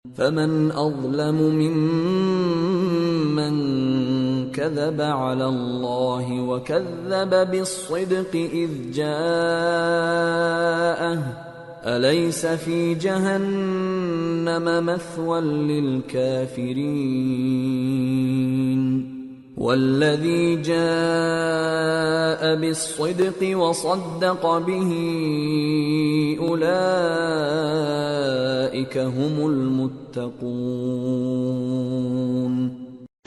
فمن أظلم ممن كذب على الله وكذب بالصدق إذ جاءه أليس في جهنم مثوى للكافرين والذي جاء بالصدق وصدق به أولئك هم المتقون۔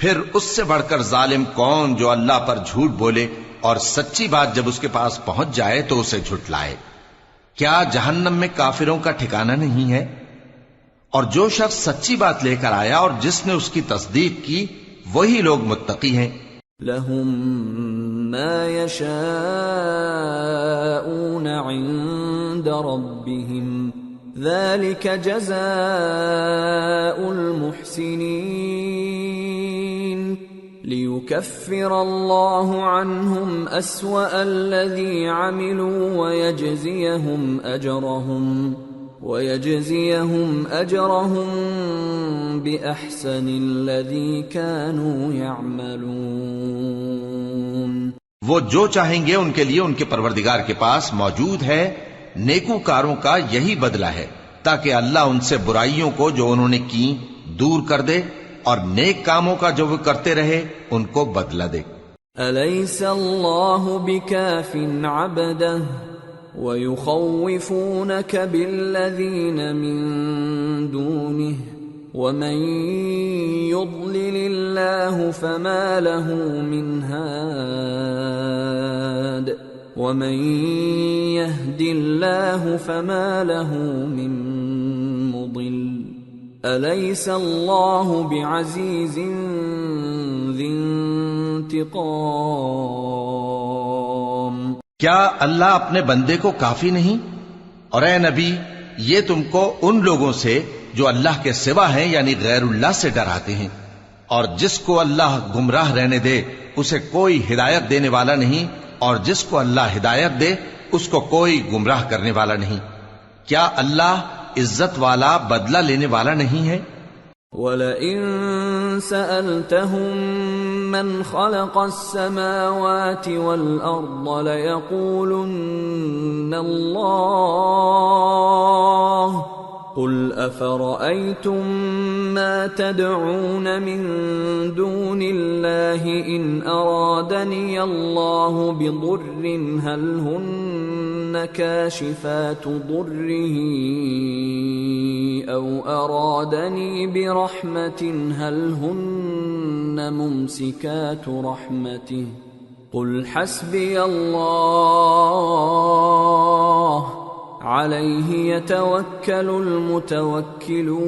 پھر اس سے بڑھ کر ظالم کون جو اللہ پر جھوٹ بولے اور سچی بات جب اس کے پاس پہنچ جائے تو اسے جھٹلائے۔ کیا جہنم میں کافروں کا ٹھکانہ نہیں ہے؟ اور جو شخص سچی بات لے کر آیا اور جس نے اس کی تصدیق کی وہی لوگ متقی ہیں۔ لهم ما يشاءون عند ربهم ذلك جزاء المحسنين ليكفر الله عنهم أسوأ الذي عملوا ويجزيهم أجرهم بأحسن الذي كانوا يعملون۔ وہ جو چاہیں گے ان کے لیے ان کے پروردگار کے پاس موجود ہے، نیکوکاروں کا یہی بدلہ ہے، تاکہ اللہ ان سے برائیوں کو جو انہوں نے کی دور کر دے اور نیک کاموں کا جو وہ کرتے رہے ان کو بدلہ دے۔ أَلَيْسَ اللَّهُ بِكَافٍ عَبْدَهُ وَيُخَوِّفُونَكَ بِالَّذِينَ مِن دُونِهِ وَمَن يُضْلِلِ اللَّهُ فَمَا لَهُ مِنْ هَادٍ وَمَن يَهْدِ اللَّهُ فَمَا لَهُ مِن مُضِلٍّ أَلَيْسَ اللَّهُ بِعَزِيزٍ ذِي انتقام۔ کیا اللہ اپنے بندے کو کافی نہیں؟ اور اے نبی یہ تم کو ان لوگوں سے جو اللہ کے سوا ہیں یعنی غیر اللہ سے ڈراتے ہیں، اور جس کو اللہ گمراہ رہنے دے اسے کوئی ہدایت دینے والا نہیں، اور جس کو اللہ ہدایت دے اس کو کوئی گمراہ کرنے والا نہیں۔ کیا اللہ عزت والا بدلہ لینے والا نہیں ہے؟ وَلَئِن سَأَلْتَهُم مَّنْ خَلَقَ السَّمَاوَاتِ وَالْأَرْضَ لَيَقُولُنَّ اللَّهُ قُلْ أَفَرَأَيْتُم مَّا تَدْعُونَ مِن دُونِ اللَّهِ إِنْ أَرَادَنِيَ اللَّهُ بِضُرٍّ هَلْ هُنَّ كَاشِفَاتُ ضُرِّهِ أَوْ أَرَادَنِي بِرَحْمَةٍ هَلْ هُنَّ مُمْسِكَاتُ رَحْمَتِهِ قُلْ حَسْبِيَ اللَّهُ عَلَيْهِ يَتَوَكَّلُ الْمُتَوَكِّلُونَ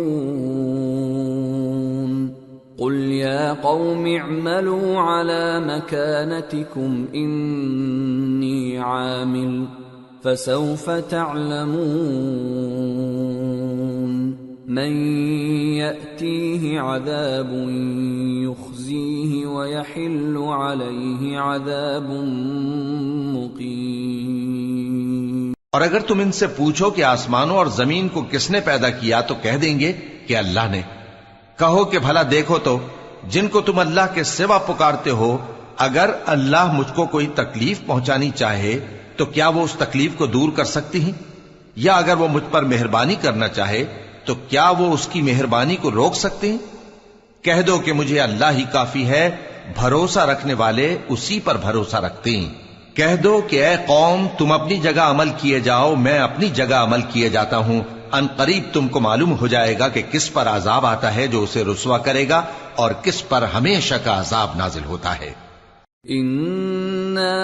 قُلْ يَا قَوْمِ اعْمَلُوا عَلَى مَكَانَتِكُمْ إِنِّي عَامِلٌ فَسَوْفَ تَعْلَمُونَ مَن يَأْتِيهِ عَذَابٌ يُخْزِيهِ وَيَحِلُّ عَلَيْهِ عَذَابٌ مُقِيمٌ۔ اور اگر تم ان سے پوچھو کہ آسمانوں اور زمین کو کس نے پیدا کیا تو کہہ دیں گے کہ اللہ نے۔ کہو کہ بھلا دیکھو تو جن کو تم اللہ کے سوا پکارتے ہو، اگر اللہ مجھ کو کوئی تکلیف پہنچانی چاہے تو کیا وہ اس تکلیف کو دور کر سکتی ہیں؟ یا اگر وہ مجھ پر مہربانی کرنا چاہے تو کیا وہ اس کی مہربانی کو روک سکتے ہیں؟ کہہ دو کہ مجھے اللہ ہی کافی ہے، بھروسہ رکھنے والے اسی پر بھروسہ رکھتے ہیں۔ کہہ دو کہ اے قوم تم اپنی جگہ عمل کیے جاؤ، میں اپنی جگہ عمل کیے جاتا ہوں، ان قریب تم کو معلوم ہو جائے گا کہ کس پر عذاب آتا ہے جو اسے رسوا کرے گا اور کس پر ہمیشہ کا عذاب نازل ہوتا ہے۔ إِنَّا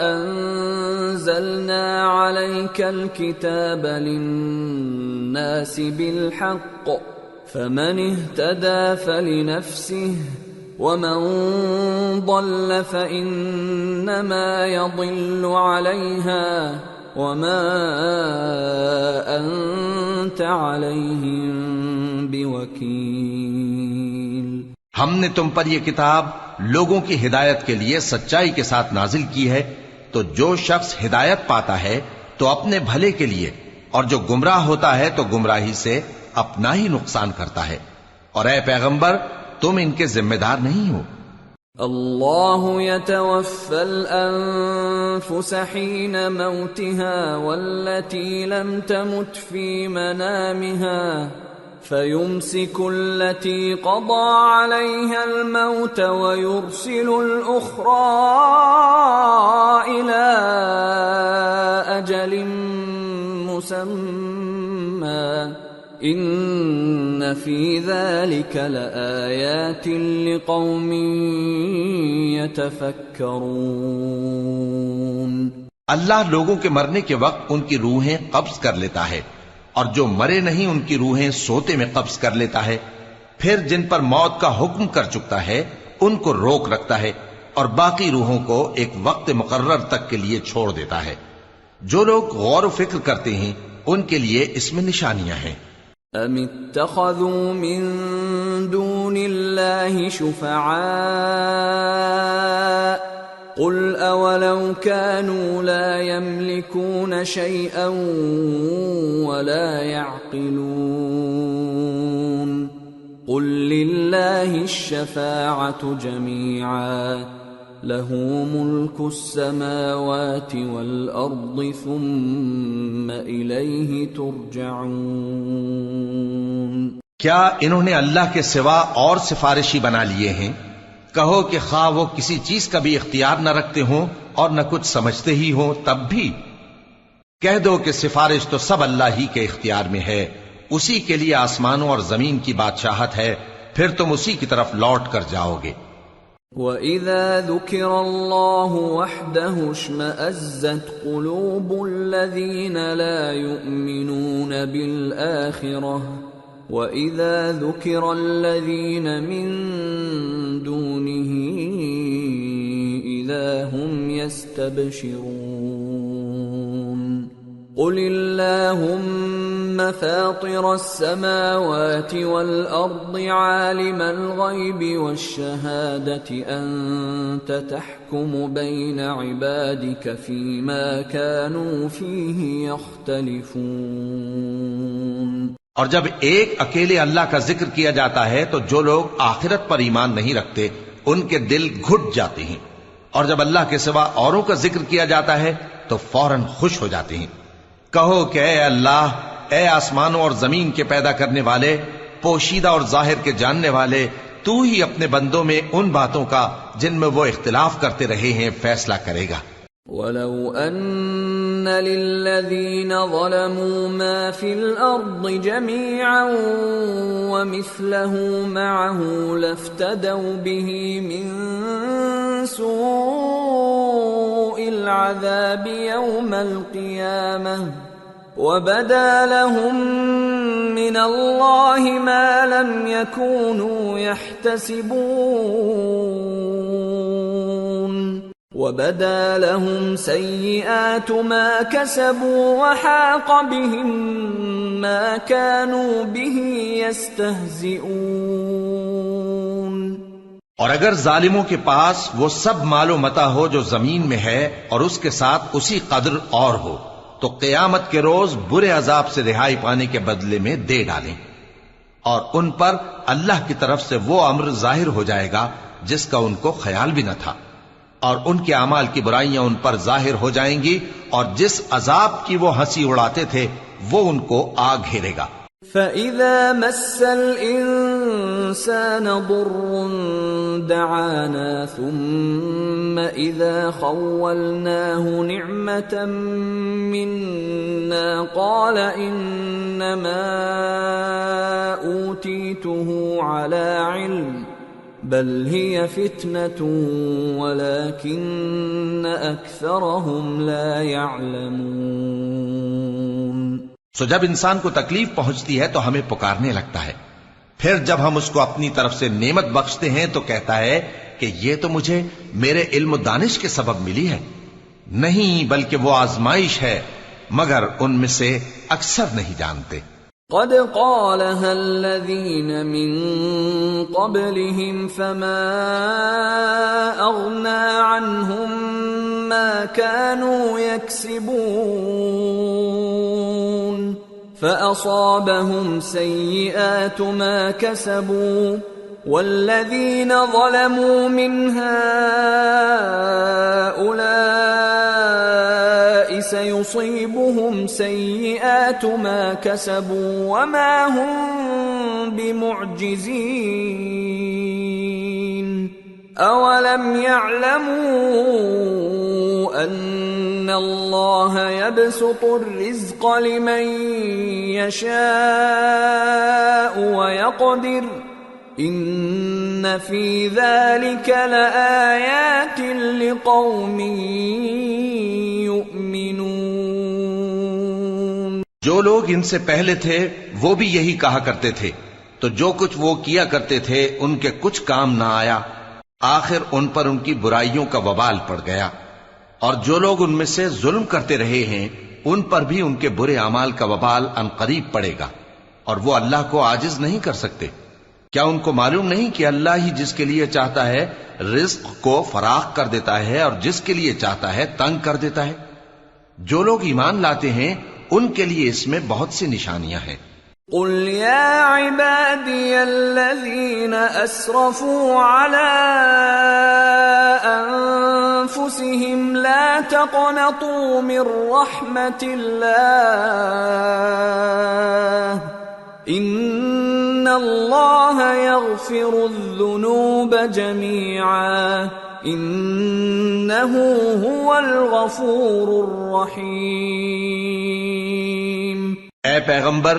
أَنزَلْنَا عَلَيْكَ الْكِتَابَ لِلنَّاسِ بِالْحَقِّ فَمَنِ اهْتَدَى فَلِنَفْسِهِ وَمَن ضَلَّ فَإِنَّمَا يَضِلُّ عَلَيْهَا وَمَا أَنتَ عَلَيْهِم بِوَكِيلٍ۔ ہم نے تم پر یہ کتاب لوگوں کی ہدایت کے لیے سچائی کے ساتھ نازل کی ہے، تو جو شخص ہدایت پاتا ہے تو اپنے بھلے کے لیے، اور جو گمراہ ہوتا ہے تو گمراہی سے اپنا ہی نقصان کرتا ہے، اور اے پیغمبر تم ان کے ذمہ دار نہیں ہو۔ اللہ يتوفى الأنفس حين موتها والتي لم تمت في منامها فيمسك التي قضى عليها الموت ويرسل الأخرى إلى أجل مسمى ان فی ذلک لآیات لقوم یتفکرون۔ اللہ لوگوں کے مرنے کے وقت ان کی روحیں قبض کر لیتا ہے، اور جو مرے نہیں ان کی روحیں سوتے میں قبض کر لیتا ہے، پھر جن پر موت کا حکم کر چکتا ہے ان کو روک رکھتا ہے، اور باقی روحوں کو ایک وقت مقرر تک کے لیے چھوڑ دیتا ہے۔ جو لوگ غور و فکر کرتے ہیں ان کے لیے اس میں نشانیاں ہیں۔ ام اتخذوا من دون اللہ شفعاء قل اولو كانوا لا يملكون شيئا ولا يعقلون قل لله الشفاعة جميعا له ملك السماوات والأرض ثم إليه ترجعون۔ کیا انہوں نے اللہ کے سوا اور سفارشی بنا لیے ہیں؟ کہو کہ خواہ وہ کسی چیز کا بھی اختیار نہ رکھتے ہوں اور نہ کچھ سمجھتے ہی ہوں تب بھی کہہ دو کہ سفارش تو سب اللہ ہی کے اختیار میں ہے، اسی کے لیے آسمانوں اور زمین کی بادشاہت ہے، پھر تم اسی کی طرف لوٹ کر جاؤ گے۔ وَإِذَا ذُكِرَ اللَّهُ وَحْدَهُ اشْمَأَزَّتْ قُلُوبُ الَّذِينَ لَا يُؤْمِنُونَ بِالْآخِرَةِ وَإِذَا ذُكِرَ الَّذِينَ مِن دُونِهِ إِذَا هُمْ يَسْتَبْشِرُونَ قُلِ اللَّهُمَّ فَاطِرَ السَّمَاوَاتِ وَالْأَرْضِ عَالِمَ الْغَيْبِ وَالشَّهَادَةِ أَنْتَ تَحْكُمُ بَيْنَ عِبَادِكَ فِيمَا كَانُوا فِيهِ يَخْتَلِفُونَ۔ اور جب ایک اکیلے اللہ کا ذکر کیا جاتا ہے تو جو لوگ آخرت پر ایمان نہیں رکھتے ان کے دل گھٹ جاتے ہیں، اور جب اللہ کے سوا اوروں کا ذکر کیا جاتا ہے تو فوراً خوش ہو جاتے ہیں۔ کہو کہ اے اللہ، اے آسمانوں اور زمین کے پیدا کرنے والے، پوشیدہ اور ظاہر کے جاننے والے، تو ہی اپنے بندوں میں ان باتوں کا جن میں وہ اختلاف کرتے رہے ہیں فیصلہ کرے گا۔ وَلَوْ أَنَّ لِلَّذِينَ ظَلَمُوا مَا فِي الْأَرْضِ جَمِيعًا وَمِثْلَهُ مَعَهُ لَافْتَدَوْا بِهِ مِنْ سُوءِ الْعَذَابِ يَوْمَ الْقِيَامَةِ وَبَدَا لَهُم مِّنَ اللَّهِ مَا لَمْ يَكُونُوا يَحْتَسِبُونَ وَبَدَا لَهُمْ سَيِّئَاتُ مَا كَسَبُوا وَحَاقَ بِهِمْ مَا كَانُوا بِهِ يَسْتَهْزِئُونَ۔ اور اگر ظالموں کے پاس وہ سب مال و متاع ہو جو زمین میں ہے اور اس کے ساتھ اسی قدر اور ہو تو قیامت کے روز برے عذاب سے رہائی پانے کے بدلے میں دے ڈالیں، اور ان پر اللہ کی طرف سے وہ امر ظاہر ہو جائے گا جس کا ان کو خیال بھی نہ تھا، اور ان کے اعمال کی برائیاں ان پر ظاہر ہو جائیں گی، اور جس عذاب کی وہ ہنسی اڑاتے تھے وہ ان کو آ گھیرے گا۔ فَإِذَا مَسَّ الْإِنسَانَ ضُرٌّ دَعَانَا ثُمَّ إِذَا خَوَّلْنَاهُ نِعْمَةً مِنَّا قَالَ إِنَّمَا أُوتِيتُهُ عَلَى عِلْمٍ بل هي فتنة ولكن أكثرهم لا يعلمون۔ سو جب انسان کو تکلیف پہنچتی ہے تو ہمیں پکارنے لگتا ہے، پھر جب ہم اس کو اپنی طرف سے نعمت بخشتے ہیں تو کہتا ہے کہ یہ تو مجھے میرے علم و دانش کے سبب ملی ہے، نہیں بلکہ وہ آزمائش ہے، مگر ان میں سے اکثر نہیں جانتے۔ قد قالها الذين من قبلهم فما أغنى عنهم ما كانوا يكسبون فأصابهم سيئات ما كسبوا والذين ظلموا من هؤلاء سيصيبهم سيئات ما كسبوا وما هم بمعجزين أولم يعلموا أن الله يبسط الرزق لمن يشاء ويقدر إن في ذلك لآيات لقوم يؤمنون۔ جو لوگ ان سے پہلے تھے وہ بھی یہی کہا کرتے تھے، تو جو کچھ وہ کیا کرتے تھے ان کے کچھ کام نہ آیا، آخر ان پر ان کی برائیوں کا وبال پڑ گیا۔ اور جو لوگ ان میں سے ظلم کرتے رہے ہیں ان پر بھی ان کے برے اعمال کا وبال عنقریب پڑے گا، اور وہ اللہ کو عاجز نہیں کر سکتے۔ کیا ان کو معلوم نہیں کہ اللہ ہی جس کے لیے چاہتا ہے رزق کو فراخ کر دیتا ہے اور جس کے لیے چاہتا ہے تنگ کر دیتا ہے؟ جو لوگ ایمان لاتے ہیں ان کے لیے اس میں بہت سی نشانیاں ہیں۔ قل يا عبادي الذين أسرفوا على أنفسهم لا تقنطوا من رحمة الله إن الله يغفر الذنوب جميعا إنه هو الغفور الرحيم۔ اے پیغمبر،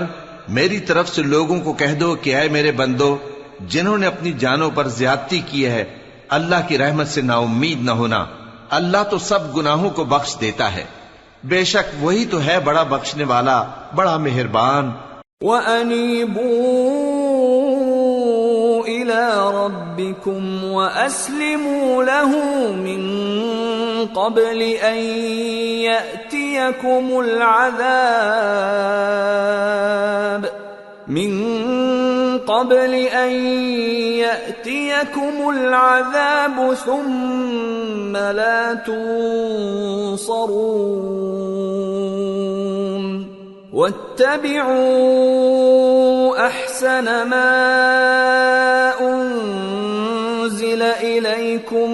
میری طرف سے لوگوں کو کہہ دو کہ اے میرے بندو، جنہوں نے اپنی جانوں پر زیادتی کی ہے، اللہ کی رحمت سے نا امید نہ ہونا۔ اللہ تو سب گناہوں کو بخش دیتا ہے، بے شک وہی تو ہے بڑا بخشنے والا، بڑا مہربان۔ وَأَنِيبُوا إِلَى رَبِّكُمْ وَأَسْلِمُوا لَهُ مِن قَبْلِ أَن يَأْتِيَكُمُ الْعَذَابُ ثُمَّ لَا تُنصَرُونَ وَاتَّبِعُوا أَحْسَنَ مَا أُنزِلَ إِلَيْكُم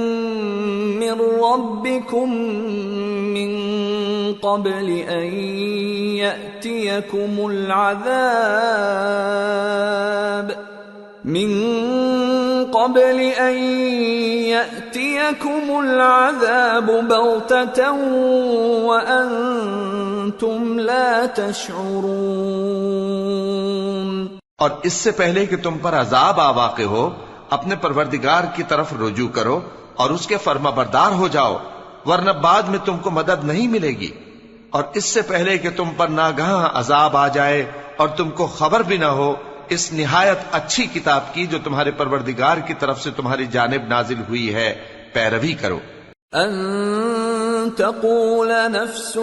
مِّن رَّبِّكُم مِّن قَبْلِ أَن يَأْتِيَكُمُ الْعَذَابُ بَغْتَةً وَأَنتُمْ لَا تَشْعُرُونَ۔ اور اس سے پہلے کہ تم پر عذاب آ واقع ہو، اپنے پروردگار کی طرف رجوع کرو اور اس کے فرما بردار ہو جاؤ، ورنہ بعد میں تم کو مدد نہیں ملے گی۔ اور اس سے پہلے کہ تم پر ناگہاں عذاب آ جائے اور تم کو خبر بھی نہ ہو، اس نہایت اچھی کتاب کی جو تمہارے پروردگار کی طرف سے تمہاری جانب نازل ہوئی ہے پیروی کرو۔ ان تقول نفس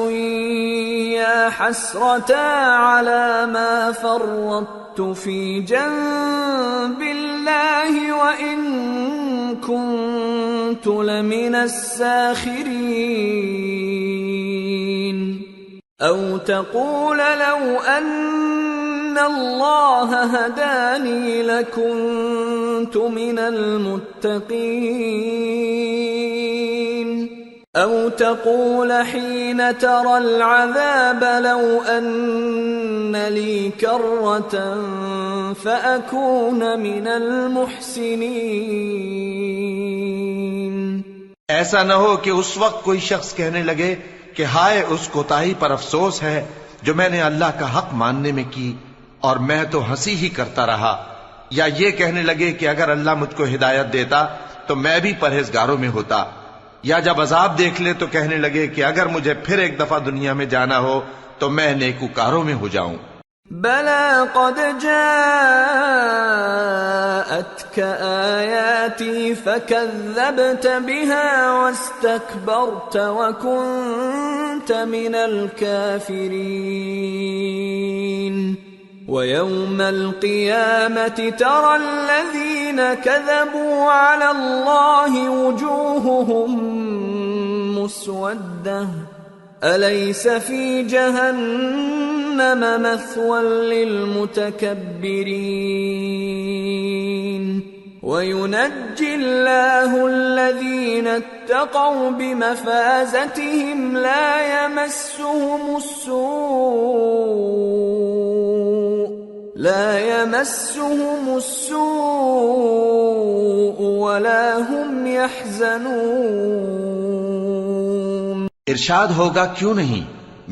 یا حسرتا علی ما فرطت فی جنب اللہ وان كنت لمن الساخرین او تقول لو ان اللہ ہدانی لکنت من المتقین او تقول حین ترى العذاب لو ان لی کرة فأکون من المحسنین۔ ایسا نہ ہو کہ اس وقت کوئی شخص کہنے لگے کہ ہائے اس کوتاہی پر افسوس ہے جو میں نے اللہ کا حق ماننے میں کی اور میں تو ہنسی ہی کرتا رہا، یا یہ کہنے لگے کہ اگر اللہ مجھ کو ہدایت دیتا تو میں بھی پرہیزگاروں میں ہوتا، یا جب عذاب دیکھ لے تو کہنے لگے کہ اگر مجھے پھر ایک دفعہ دنیا میں جانا ہو تو میں نیکوکاروں میں ہو جاؤں۔ بلى قد جاءتك آياتي فكذبت بها واستكبرت وكنت من الكافرين ويوم القيامة ترى الذين كذبوا على الله وجوههم مسودة أليس في جهنم مثوى للمتكبرين وينجي الله الذين اتقوا بمفازتهم لا يمسهم السوء ولا هم يحزنون۔ ارشاد ہوگا کیوں نہیں،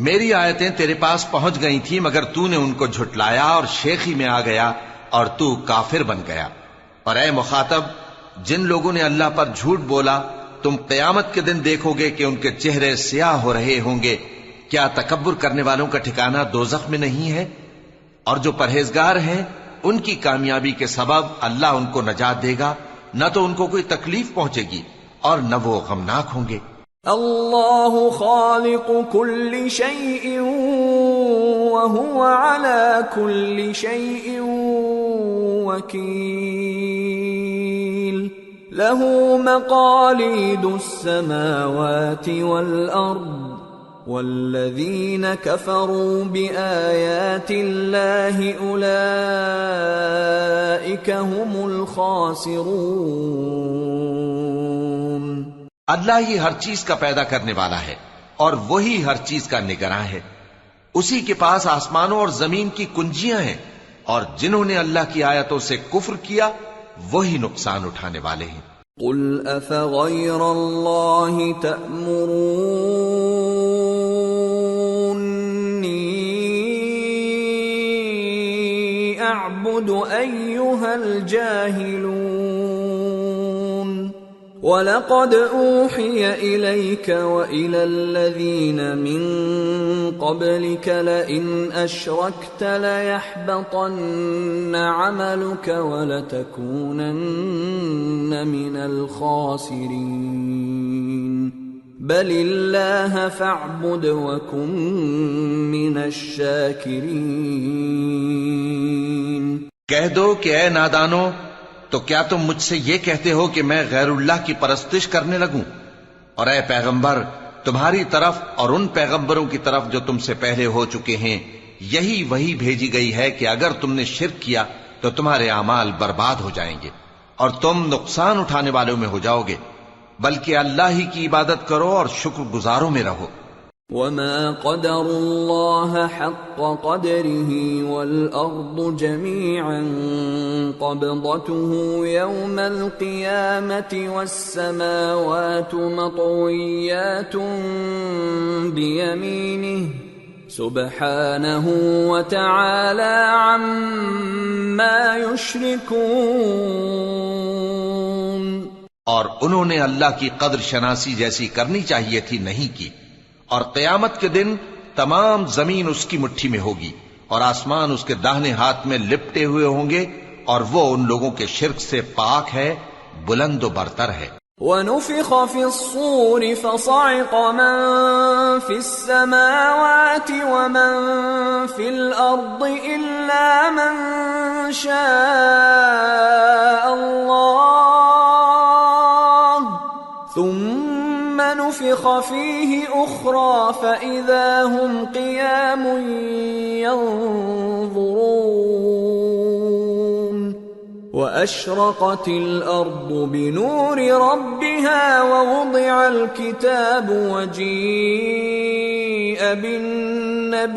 میری آیتیں تیرے پاس پہنچ گئی تھی مگر تو نے ان کو جھٹلایا اور شیخی میں آ گیا اور تو کافر بن گیا۔ اور اے مخاطب، جن لوگوں نے اللہ پر جھوٹ بولا تم قیامت کے دن دیکھو گے کہ ان کے چہرے سیاہ ہو رہے ہوں گے۔ کیا تکبر کرنے والوں کا ٹھکانہ دوزخ میں نہیں ہے؟ اور جو پرہیزگار ہیں ان کی کامیابی کے سبب اللہ ان کو نجات دے گا، نہ تو ان کو کوئی تکلیف پہنچے گی اور نہ وہ غمناک ہوں گے۔ اللہ خالق كل شيء وهو على كل شيء وكيل له مقاليد السماوات والأرض والذين كفروا بآيات الله أولئك هم الخاسرون۔ اللہ ہی ہر چیز کا پیدا کرنے والا ہے اور وہی ہر چیز کا نگراں ہے۔ اسی کے پاس آسمانوں اور زمین کی کنجیاں ہیں، اور جنہوں نے اللہ کی آیتوں سے کفر کیا وہی نقصان اٹھانے والے ہیں۔ قل افغیر اللہ تأمرونی اعبد ایہا الجاہلون وَلَقَدْ أُوحِيَ إِلَيْكَ وَإِلَى الَّذِينَ مِن قَبْلِكَ لَئِنْ أَشْرَكْتَ لَيَحْبَطَنَّ عَمَلُكَ وَلَتَكُونَنَّ مِنَ الْخَاسِرِينَ بَلِ اللَّهَ فَاعْبُدْ وَكُن مِّنَ الشَّاكِرِينَ۔ کہہ دو کہ اے نادانو، تو کیا تم مجھ سے یہ کہتے ہو کہ میں غیر اللہ کی پرستش کرنے لگوں؟ اور اے پیغمبر، تمہاری طرف اور ان پیغمبروں کی طرف جو تم سے پہلے ہو چکے ہیں یہی وہی بھیجی گئی ہے کہ اگر تم نے شرک کیا تو تمہارے اعمال برباد ہو جائیں گے اور تم نقصان اٹھانے والوں میں ہو جاؤ گے، بلکہ اللہ ہی کی عبادت کرو اور شکر گزاروں میں رہو۔ وما قدر الله حق قدره والأرض جميعا قبضته يوم القيامة والسماوات مطويات بيمينه سبحانه وتعالى عما يشركون۔ اور انہوں نے اللہ کی قدر شناسی جیسی کرنی چاہیے تھی نہیں کی، اور قیامت کے دن تمام زمین اس کی مٹھی میں ہوگی اور آسمان اس کے داہنے ہاتھ میں لپٹے ہوئے ہوں گے، اور وہ ان لوگوں کے شرک سے پاک ہے، بلند و برتر ہے۔ وَنُفِخَ فِي الصُّورِ فَصَعِقَ مَن فِي السَّمَاوَاتِ وَمَن فِي الْأَرْضِ إِلَّا مَن شَاءَ اللَّهُ ثُمَّ نُفِخَ فِيهِ أُخْرَى فَإِذَا هُمْ قِيَامٌ يَنظُرُونَ وَأَشْرَقَتِ الْأَرْضُ بِنُورِ رَبِّهَا وَوُضِعَ الْكِتَابُ وَجِيءَ بِالنَّبِيِّينَ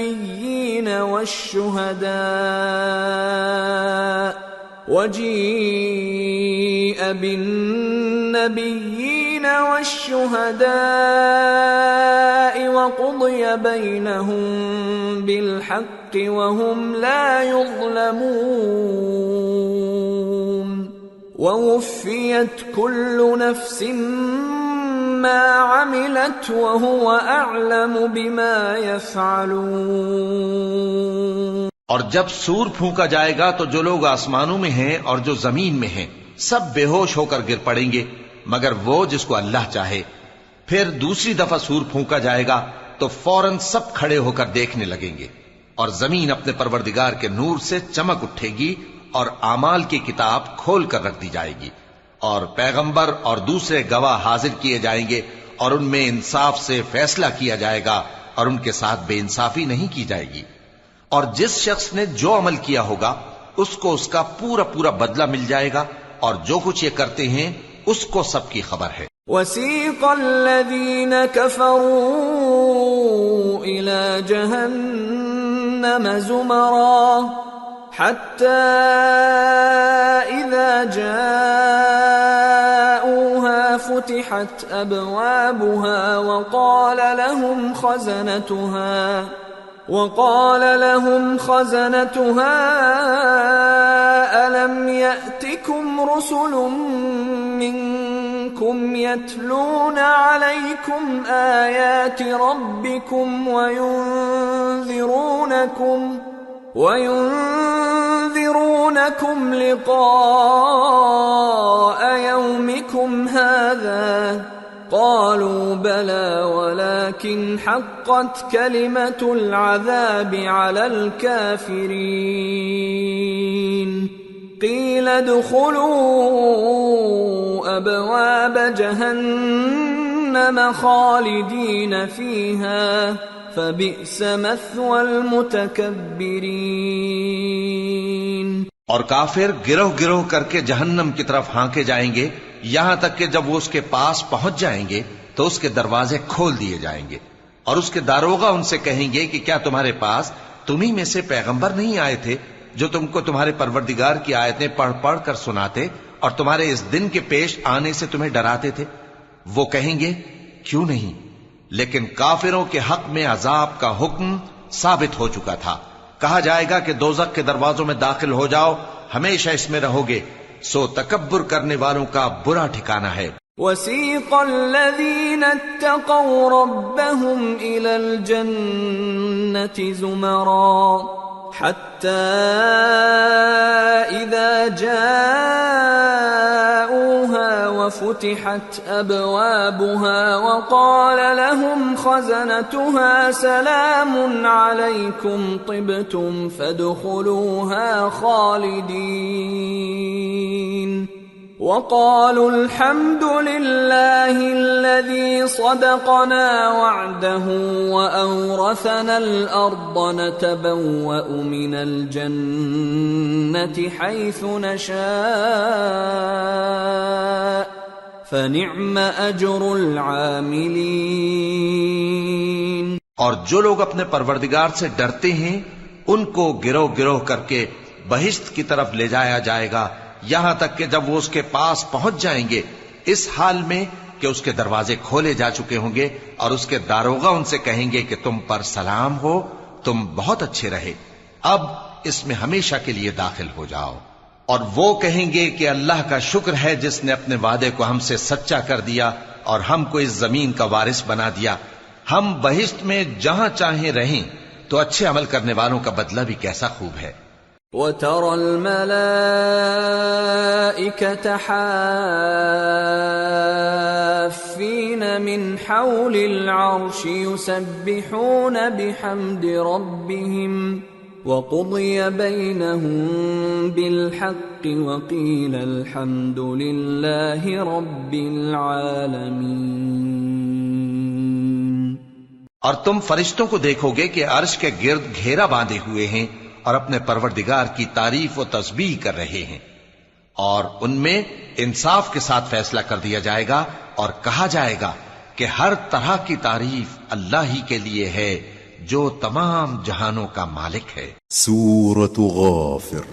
والشهداء وقضي بينهم بالحق وهم لا يظلمون ووفيت كل نفس ما عملت وهو أعلم بما يفعلون۔ اور جب سور پھونکا جائے گا تو جو لوگ آسمانوں میں ہیں اور جو زمین میں ہیں سب بے ہوش ہو کر گر پڑیں گے مگر وہ جس کو اللہ چاہے۔ پھر دوسری دفعہ سور پھونکا جائے گا تو فوراً سب کھڑے ہو کر دیکھنے لگیں گے، اور زمین اپنے پروردگار کے نور سے چمک اٹھے گی اور اعمال کی کتاب کھول کر رکھ دی جائے گی، اور پیغمبر اور دوسرے گواہ حاضر کیے جائیں گے، اور ان میں انصاف سے فیصلہ کیا جائے گا اور ان کے ساتھ بے انصافی نہیں کی جائے گی۔ اور جس شخص نے جو عمل کیا ہوگا اس کو اس کا پورا پورا بدلہ مل جائے گا، اور جو کچھ یہ کرتے ہیں اس کو سب کی خبر ہے۔ وَسِيقَ الَّذِينَ كَفَرُوا إِلَى جَهَنَّمَ زُمَرًا حَتَّى إِذَا جَاءُوهَا فُتِحَتْ أَبْوَابُهَا وقال لهم خزنتها ألم يأتكم رسل منكم يتلون عليكم آيات ربكم وينذرونكم لقاء يومكم هذا قالوا بلى ولكن حقت كلمة العذاب على الكافرين قيل ادخلوا أبواب جهنم خالدين فيها فبئس مثوى المتكبرين۔ اور کافر گروہ گروہ کر کے جہنم کی طرف ہانکے جائیں گے، یہاں تک کہ جب وہ اس کے پاس پہنچ جائیں گے تو اس کے دروازے کھول دیے جائیں گے، اور اس کے داروغہ ان سے کہیں گے کہ کیا تمہارے پاس تمہیں میں سے پیغمبر نہیں آئے تھے جو تم کو تمہارے پروردگار کی آیتیں پڑھ پڑھ کر سناتے اور تمہارے اس دن کے پیش آنے سے تمہیں ڈراتے تھے؟ وہ کہیں گے کیوں نہیں، لیکن کافروں کے حق میں عذاب کا حکم ثابت ہو چکا تھا۔ کہا جائے گا کہ دوزخ کے دروازوں میں داخل ہو جاؤ، ہمیشہ اس میں رہو گے، سو تکبر کرنے والوں کا برا ٹھکانہ ہے۔ وَسِيقَ الَّذِينَ اتَّقَوْا رَبَّهُمْ إِلَى الْجَنَّةِ زُمَرًا حَتَّى إِذَا جَاءُوهَا وَفُتِحَتْ أَبْوَابُهَا وَقَالَ لَهُمْ خَزَنَتُهَا سَلَامٌ عَلَيْكُمْ طِبْتُمْ فَادْخُلُوهَا خَالِدِينَ وَقَالُوا الْحَمْدُ لِلَّهِ الَّذِي صَدَقَنَا وَعْدَهُ وَأَوْرَثَنَا الْأَرْضَ نَتَبَوَّأُ مِنَ الْجَنَّةِ حَيْثُ نَشَاءُ فَنِعْمَ أَجْرُ الْعَامِلِينَ۔ اور جو لوگ اپنے پروردگار سے ڈرتے ہیں ان کو گروہ گروہ کر کے بہشت کی طرف لے جایا جائے گا، یہاں تک کہ جب وہ اس کے پاس پہنچ جائیں گے اس حال میں کہ اس کے دروازے کھولے جا چکے ہوں گے، اور اس کے داروغہ ان سے کہیں گے کہ تم پر سلام ہو، تم بہت اچھے رہے، اب اس میں ہمیشہ کے لیے داخل ہو جاؤ۔ اور وہ کہیں گے کہ اللہ کا شکر ہے جس نے اپنے وعدے کو ہم سے سچا کر دیا اور ہم کو اس زمین کا وارث بنا دیا، ہم بہشت میں جہاں چاہیں رہیں، تو اچھے عمل کرنے والوں کا بدلہ بھی کیسا خوب ہے۔ وَتَرَى الْمَلَائِكَةَ حَافِّينَ مِنْ حَوْلِ الْعَرْشِ يُسَبِّحُونَ بِحَمْدِ رَبِّهِمْ وَقُضِيَ بَيْنَهُم بِالْحَقِّ وَقِيلَ الْحَمْدُ لِلَّهِ رَبِّ الْعَالَمِينَ۔ اور تم فرشتوں کو دیکھو گے کہ عرش کے گرد گھیرا باندھے ہوئے ہیں اور اپنے پروردگار کی تعریف و تسبیح کر رہے ہیں، اور ان میں انصاف کے ساتھ فیصلہ کر دیا جائے گا، اور کہا جائے گا کہ ہر طرح کی تعریف اللہ ہی کے لیے ہے جو تمام جہانوں کا مالک ہے۔ سورة غافر۔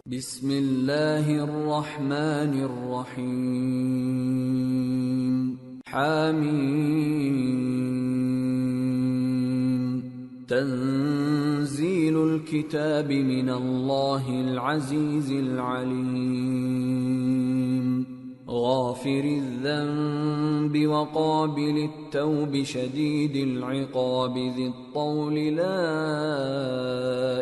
بسم اللہ الرحمن الرحیم۔ حامیم۔ تنزیل الكتاب من اللہ العزیز العلیم۔ غافر الذنب وقابل التوب شدید العقاب ذی الطول لا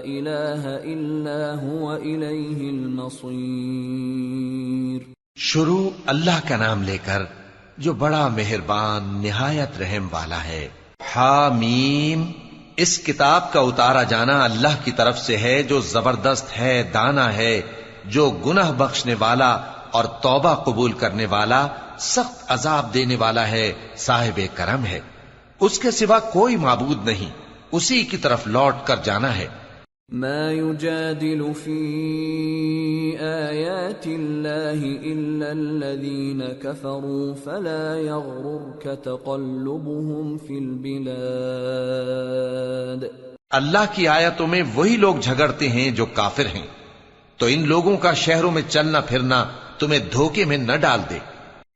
الہ الا هو الیہ المصیر۔ شروع اللہ کا نام لے کر جو بڑا مہربان نہایت رحم والا ہے۔ حامیم، اس کتاب کا اتارا جانا اللہ کی طرف سے ہے جو زبردست ہے، دانا ہے، جو گناہ بخشنے والا اور توبہ قبول کرنے والا، سخت عذاب دینے والا ہے، صاحب کرم ہے۔ اس کے سوا کوئی معبود نہیں، اسی کی طرف لوٹ کر جانا ہے۔ ما يجادل في آيات الله إلا الذين كفروا فلا يغررك تقلبهم في البلاد. اللہ کی آیتوں میں وہی لوگ جھگڑتے ہیں جو کافر ہیں، تو ان لوگوں کا شہروں میں چلنا پھرنا تمہیں دھوکے میں نہ ڈال دے.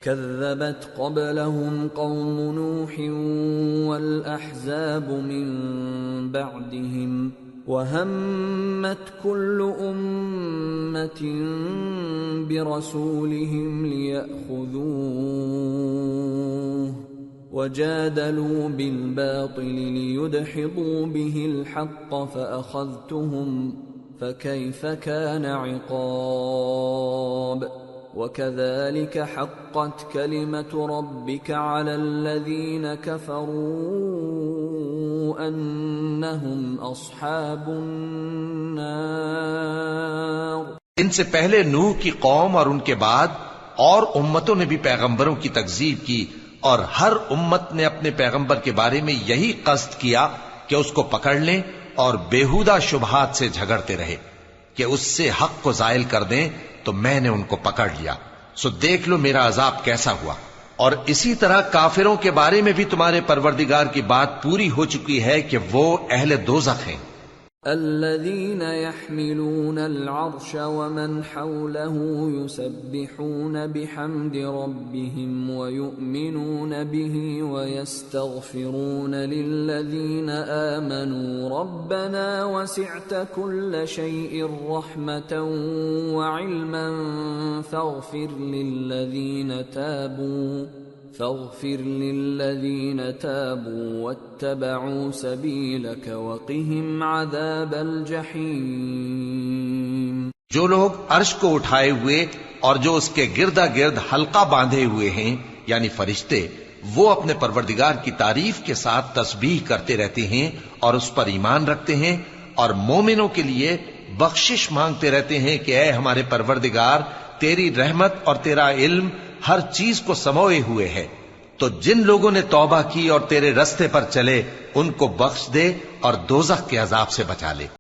كذبت قبلهم قوم نوح والأحزاب من بعدهم وهمت كل أمة برسولهم ليأخذوه وجادلوا بالباطل ليدحضوا به الحق فأخذتهم فكيف كان عقاب. وكذلك حقت كلمة ربك على الذين كفروا أنهم أصحاب النار. ان سے پہلے نوح کی قوم اور ان کے بعد اور امتوں نے بھی پیغمبروں کی تکذیب کی، اور ہر امت نے اپنے پیغمبر کے بارے میں یہی قصد کیا کہ اس کو پکڑ لیں اور بیہودہ شبہات سے جھگڑتے رہے کہ اس سے حق کو زائل کر دیں، تو میں نے ان کو پکڑ لیا. سو دیکھ لو میرا عذاب کیسا ہوا. اور اسی طرح کافروں کے بارے میں بھی تمہارے پروردگار کی بات پوری ہو چکی ہے کہ وہ اہل دوزخ ہیں. الذين يحملون العرش ومن حوله يسبحون بحمد ربهم ويؤمنون به ويستغفرون للذين آمنوا ربنا وسعت كل شيء رحمة وعلما فاغفر للذين تابوا واتبعوا سبيلك وقهم عذاب الجحيم. جو لوگ عرش کو اٹھائے ہوئے اور جو اس کے گردا گرد حلقہ باندھے ہوئے ہیں یعنی فرشتے، وہ اپنے پروردگار کی تعریف کے ساتھ تسبیح کرتے رہتے ہیں اور اس پر ایمان رکھتے ہیں، اور مومنوں کے لیے بخشش مانگتے رہتے ہیں کہ اے ہمارے پروردگار، تیری رحمت اور تیرا علم ہر چیز کو سموئے ہوئے ہے، تو جن لوگوں نے توبہ کی اور تیرے رستے پر چلے ان کو بخش دے اور دوزخ کے عذاب سے بچا لے.